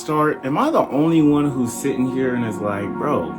start, am I the only one who's sitting here and is like, bro,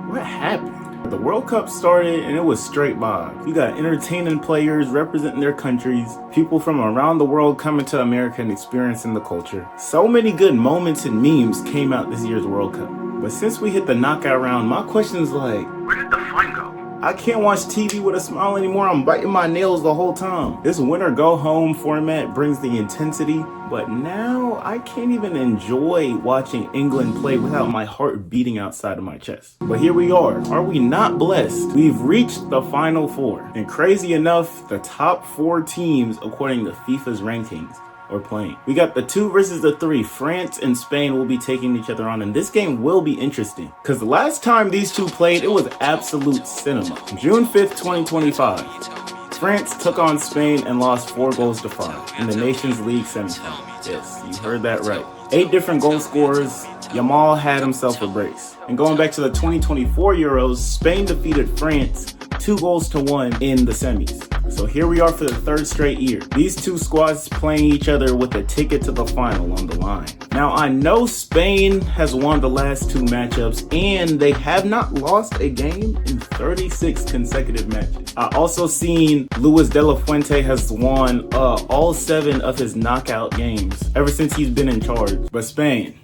what happened? The World Cup started and it was straight vibes. You got entertaining players representing their countries, people from around the world coming to America and experiencing the culture. So many good moments and memes came out this year's World Cup. But since we hit the knockout round, my question is like, where did the fun go? I can't watch TV with a smile anymore. I'm biting my nails the whole time. This win or go home format brings the intensity, but now I can't even enjoy watching England play without my heart beating outside of my chest. But here we are. Are we not blessed? We've reached the Final Four. And crazy enough, the top 4 teams, according to FIFA's rankings, are playing. We got the 2 versus the 3. France and Spain will be taking each other on, and this game will be interesting because the last time these two played, it was absolute cinema. June 5th, 2025. France took on Spain and lost 4-5 in the Nations League semifinals. Yes, you heard that right. 8 different goal scorers. Yamal had himself a brace. And going back to the 2024 Euros, Spain defeated France 2-1 in the semis. So here we are for the 3rd straight year. These two squads playing each other with a ticket to the final on the line. Now I know Spain has won the last 2 matchups and they have not lost a game in 36 consecutive matches. I also seen Luis de la Fuente has won all 7 of his knockout games ever since he's been in charge. But Spain,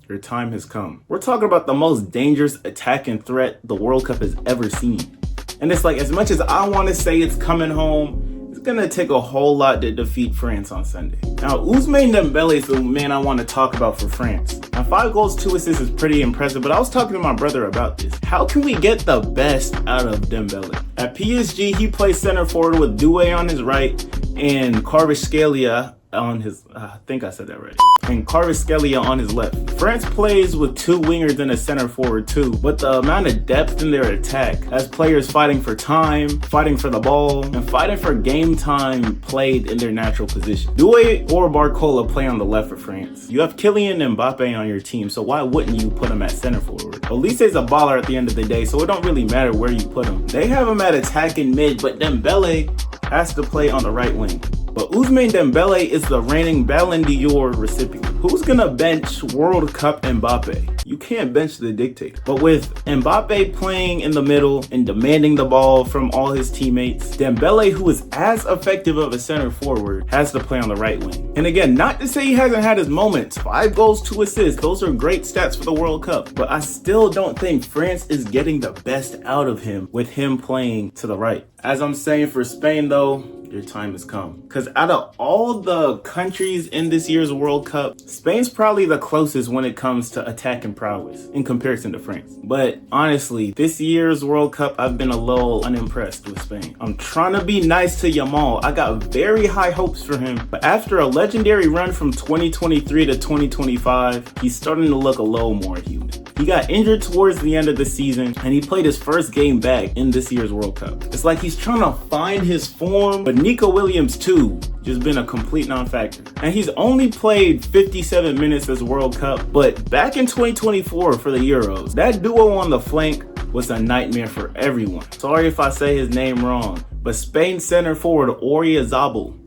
your time has come. We're talking about the most dangerous attacking threat the World Cup has ever seen. And it's like, as much as I want to say it's coming home, it's going to take a whole lot to defeat France on Sunday. Now, Ousmane Dembele is the man I want to talk about for France. Now, 5 goals, 2 assists is pretty impressive, but I was talking to my brother about this. How can we get the best out of Dembele? At PSG, he plays center forward with Doué on his right and Kvaratskhelia on his, I think I said that right, and Kvaratskhelia on his left. France plays with 2 wingers and a center forward too, but the amount of depth in their attack has players fighting for time, fighting for the ball, and fighting for game time played in their natural position. Doué or Barcola play on the left for France. You have Kylian Mbappe on your team, so why wouldn't you put him at center forward? Olise's a baller at the end of the day, so it don't really matter where you put him. They have him at attacking mid, but Dembele has to play on the right wing. But Ousmane Dembele is the reigning Ballon d'Or recipient. Who's gonna bench World Cup Mbappe? You can't bench the dictator. But with Mbappe playing in the middle and demanding the ball from all his teammates, Dembele, who is as effective of a center forward, has to play on the right wing. And again, not to say he hasn't had his moments. 5 goals, 2 assists. Those are great stats for the World Cup. But I still don't think France is getting the best out of him with him playing to the right. As I'm saying for Spain though, your time has come. Because out of all the countries in this year's World Cup, Spain's probably the closest when it comes to attacking prowess in comparison to France. But honestly, this year's World Cup, I've been a little unimpressed with Spain. I'm trying to be nice to Yamal. I got very high hopes for him. But after a legendary run from 2023 to 2025, he's starting to look a little more human. He got injured towards the end of the season and he played his first game back in this year's World Cup. It's like he's trying to find his form, but Nico Williams too just been a complete non-factor. And he's only played 57 minutes this World Cup, but back in 2024 for the Euros, that duo on the flank was a nightmare for everyone. Sorry if I say his name wrong, but Spain center forward Oyarzabal,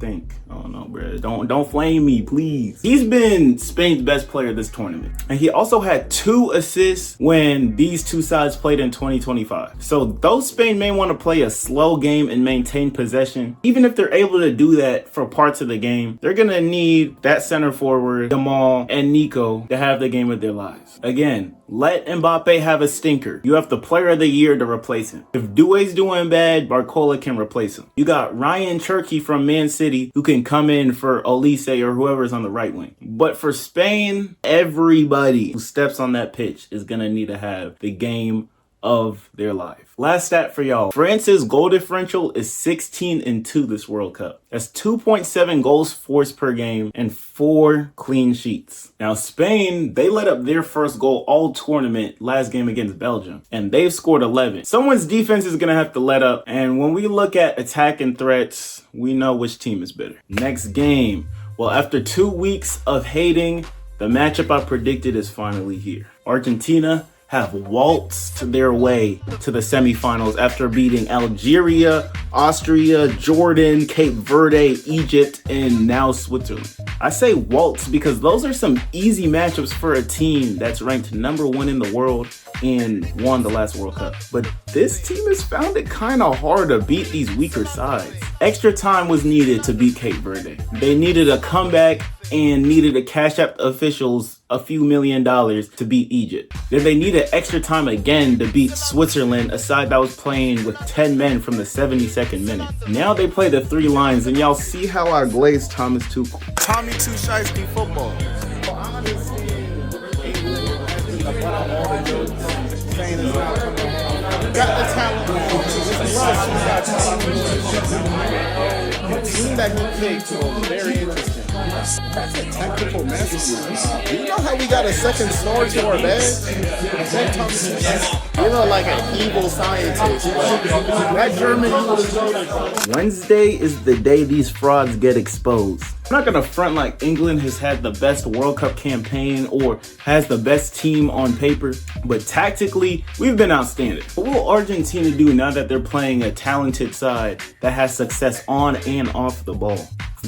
I don't know, bro. Don't flame me, please. He's been Spain's best player this tournament. And he also had 2 assists when these 2 sides played in 2025. So though Spain may want to play a slow game and maintain possession, even if they're able to do that for parts of the game, they're going to need that center forward, Jamal and Nico, to have the game of their lives. Again, let Mbappe have a stinker. You have the player of the year to replace him. If Doué's doing bad, Barcola can replace him. You got Ryan Cherki from Man City who can come in for Olise or whoever's on the right wing. But for Spain, everybody who steps on that pitch is going to need to have the game of their life. Last stat for y'all. France's goal differential is 16-2 this World Cup. That's 2.7 goals forced per game and 4 clean sheets. Now Spain, they let up their first goal all tournament last game against Belgium, and they've scored 11. Someone's defense is gonna have to let up, and when we look at attack and threats, we know which team is better. Next game. Well, after 2 weeks of hating, the matchup I predicted is finally here. Argentina have waltzed their way to the semifinals after beating Algeria Austria, Jordan, Cape Verde, Egypt, and now Switzerland. I say waltz because those are some easy matchups for a team that's ranked #1 in the world and won the last World Cup. But this team has found it kind of hard to beat these weaker sides. Extra time was needed to beat Cape Verde. They needed a comeback and needed to cash out the officials a few $1 million to beat Egypt. Then they needed extra time again to beat Switzerland, a side that was playing with 10 men from the 72nd minute. Now they play the 3 lines, and y'all see how I glazed Thomas Tuchel. Tommy Two Shiesty football. Got the talent. The team that he picked was very interesting. That's a technical masterpiece. You know how we got a second snore to our bed? You know, like an evil scientist. That German evil. Wednesday is the day these frauds get exposed. I'm not gonna front like England has had the best World Cup campaign or has the best team on paper, but tactically, we've been outstanding. What will Argentina do now that they're playing a talented side that has success on and off the ball?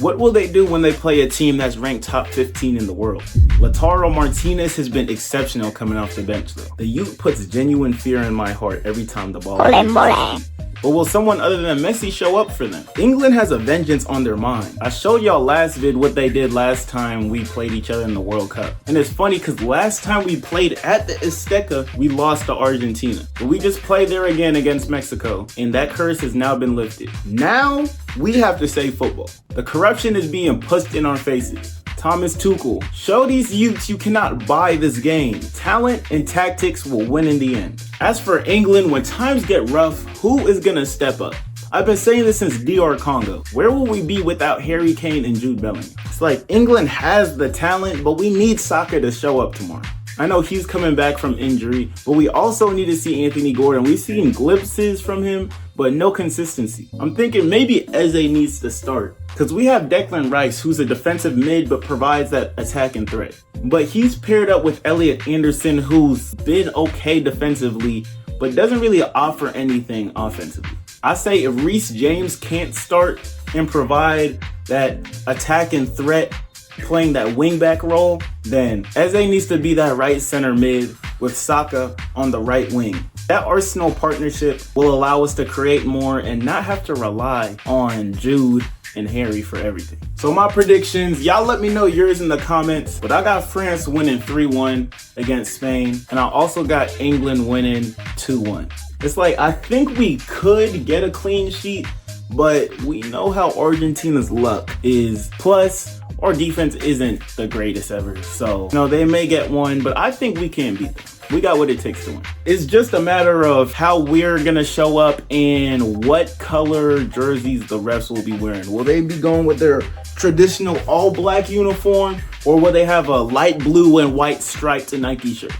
What will they do when they play a team that's ranked top 15 in the world? Lautaro Martinez has been exceptional coming off the bench though. The youth puts genuine fear in my heart every time the ball is. But will someone other than Messi show up for them? England has a vengeance on their mind. I showed y'all last vid what they did last time we played each other in the World Cup. And it's funny because last time we played at the Azteca, we lost to Argentina. But we just played there again against Mexico, and that curse has now been lifted. Now, we have to save football. The corruption is being pushed in our faces. Thomas Tuchel, show these youths you cannot buy this game. Talent and tactics will win in the end. As for England, when times get rough, who is gonna step up? I've been saying this since DR Congo. Where will we be without Harry Kane and Jude Bellingham? It's like England has the talent, but we need Saka to show up tomorrow. I know he's coming back from injury, but we also need to see Anthony Gordon. We've seen glimpses from him, but no consistency. I'm thinking maybe Eze needs to start, because we have Declan Rice, who's a defensive mid but provides that attacking threat. But he's paired up with Elliot Anderson, who's been okay defensively, but doesn't really offer anything offensively. I say if Reece James can't start and provide that attacking threat, playing that wingback role, then Eze needs to be that right center mid with Saka on the right wing. That Arsenal partnership will allow us to create more and not have to rely on Jude and Harry for everything. So my predictions, y'all let me know yours in the comments, but I got France winning 3-1 against Spain, and I also got England winning 2-1. It's like, I think we could get a clean sheet, but we know how Argentina's luck is. Plus, our defense isn't the greatest ever. So, they may get one, but I think we can beat them. We got what it takes to win. It's just a matter of how we're going to show up and what color jerseys the refs will be wearing. Will they be going with their traditional all-black uniform, or will they have a light blue and white striped Nike shirt?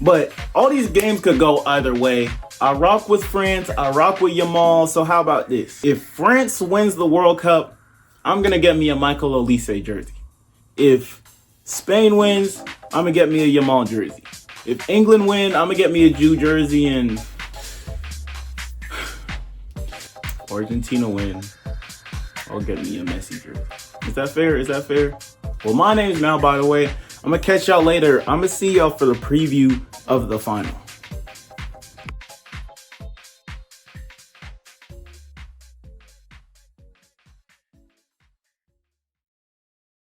But all these games could go either way. I rock with France. I rock with Yamal. So how about this? If France wins the World Cup, I'm going to get me a Michael Olise jersey. If Spain wins, I'm going to get me a Yamal jersey. If England win, I'm going to get me a Jude jersey. And Argentina win, I'll get me a Messi jersey. Is that fair? Is that fair? Well, my name's Mal, by the way. I'm going to catch y'all later. I'm going to see y'all for the preview of the final.